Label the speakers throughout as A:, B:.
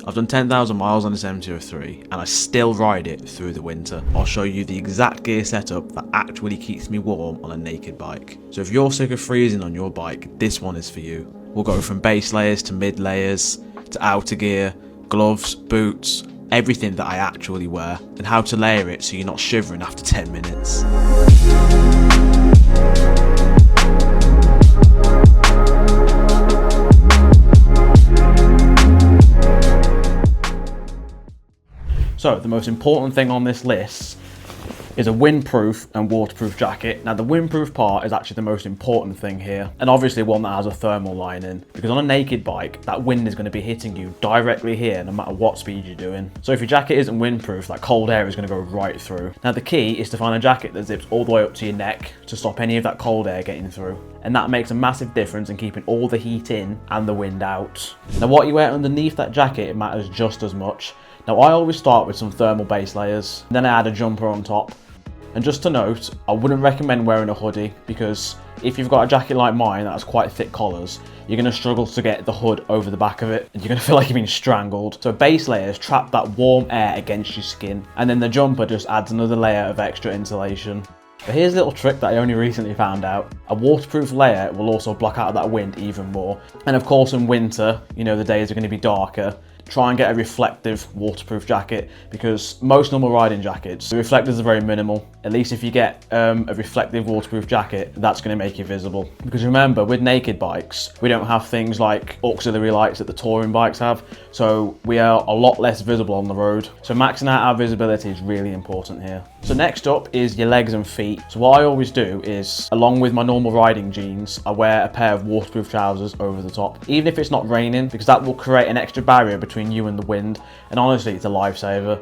A: I've done 10,000 miles on this MT-03 and I still ride it through the winter. I'll show you the exact gear setup that actually keeps me warm on a naked bike. So if you're sick of freezing on your bike, this one is for you. We'll go from base layers to mid layers, to outer gear, gloves, boots, everything that I actually wear, and how to layer it so you're not shivering after 10 minutes. So the most important thing on this list is a windproof and waterproof jacket. Now the windproof part is actually the most important thing here, and obviously one that has a thermal lining, because on a naked bike that wind is going to be hitting you directly here no matter what speed you're doing. So if your jacket isn't windproof, that cold air is going to go right through. Now the key is to find a jacket that zips all the way up to your neck to stop any of that cold air getting through, and that makes a massive difference in keeping all the heat in and the wind out. Now what you wear underneath that jacket matters just as much. Now I always start with some thermal base layers, and then I add a jumper on top. And just to note, I wouldn't recommend wearing a hoodie, because if you've got a jacket like mine that has quite thick collars, you're going to struggle to get the hood over the back of it, and you're going to feel like you're being strangled. So base layers trap that warm air against your skin, and then the jumper just adds another layer of extra insulation. But here's a little trick that I only recently found out. A waterproof layer will also block out that wind even more. And of course in winter, you know, the days are going to be darker. Try and get a reflective waterproof jacket, because most normal riding jackets, the reflectors are very minimal. At least if you get a reflective waterproof jacket, that's going to make you visible. Because remember, with naked bikes, we don't have things like auxiliary lights that the touring bikes have, so we are a lot less visible on the road. So maxing out our visibility is really important here. So next up is your legs and feet. So what I always do is, along with my normal riding jeans, I wear a pair of waterproof trousers over the top, even if it's not raining, because that will create an extra barrier between you and the wind, and honestly it's a lifesaver.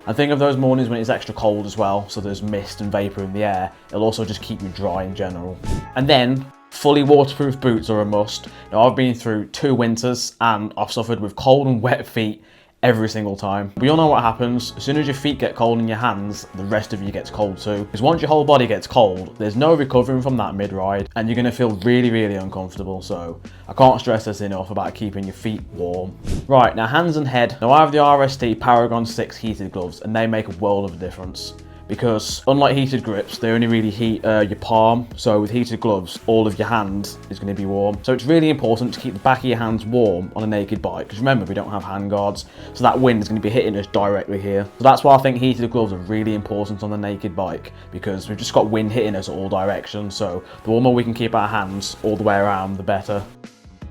A: And think of those mornings when it's extra cold as well, so there's mist and vapour in the air. It'll also just keep you dry in general. And then fully waterproof boots are a must. Now I've been through 2 winters and I've suffered with cold and wet feet every single time. We all know what happens. As soon as your feet get cold in your hands, the rest of you gets cold too. Because once your whole body gets cold, there's no recovering from that mid-ride, and you're going to feel really, really uncomfortable. So I can't stress this enough about keeping your feet warm. Right, now hands and head. Now I have the RST Paragon 6 heated gloves, and they make a world of a difference. Because unlike heated grips, they only really heat your palm. So with heated gloves, all of your hand is going to be warm. So it's really important to keep the back of your hands warm on a naked bike. Because remember, we don't have hand guards, so that wind is going to be hitting us directly here. So that's why I think heated gloves are really important on the naked bike, because we've just got wind hitting us all directions. So the warmer we can keep our hands all the way around, the better.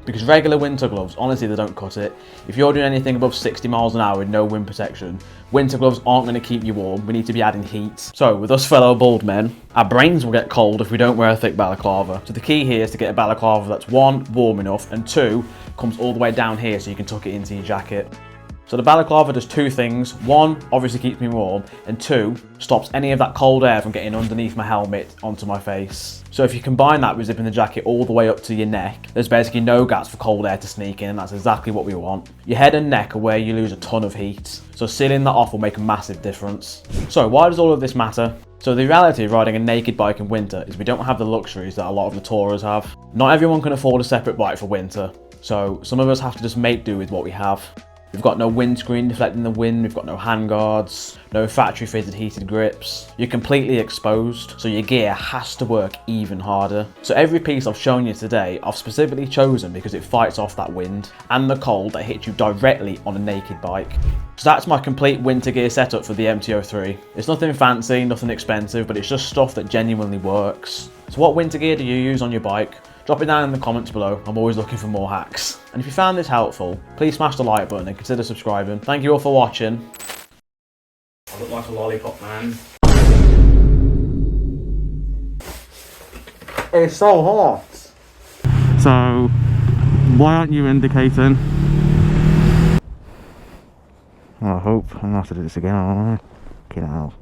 A: Because regular winter gloves, honestly, they don't cut it. If you're doing anything above 60 miles an hour with no wind protection, winter gloves aren't going to keep you warm. We need to be adding heat. So with us fellow bald men, our brains will get cold if we don't wear a thick balaclava. So the key here is to get a balaclava that's 1, warm enough, and 2, comes all the way down here so you can tuck it into your jacket. So the balaclava does 2 things. 1, obviously keeps me warm, and 2, stops any of that cold air from getting underneath my helmet onto my face. So if you combine that with zipping the jacket all the way up to your neck, there's basically no gaps for cold air to sneak in, and that's exactly what we want. Your head and neck are where you lose a ton of heat, so sealing that off will make a massive difference. So why does all of this matter? So the reality of riding a naked bike in winter is we don't have the luxuries that a lot of the tourers have. Not everyone can afford a separate bike for winter, so some of us have to just make do with what we have. We've got no windscreen deflecting the wind, we've got no handguards, no factory fitted heated grips. You're completely exposed, so your gear has to work even harder. So every piece I've shown you today, I've specifically chosen because it fights off that wind and the cold that hits you directly on a naked bike. So that's my complete winter gear setup for the MT-03. It's nothing fancy, nothing expensive, but it's just stuff that genuinely works. So what winter gear do you use on your bike? Drop it down in the comments below. I'm always looking for more hacks. And if you found this helpful, please smash the like button and consider subscribing. Thank you all for watching. I look like a lollipop, man. It's so hot. So, why aren't you indicating? I hope I'm gonna have to do this again, aren't I? Get out.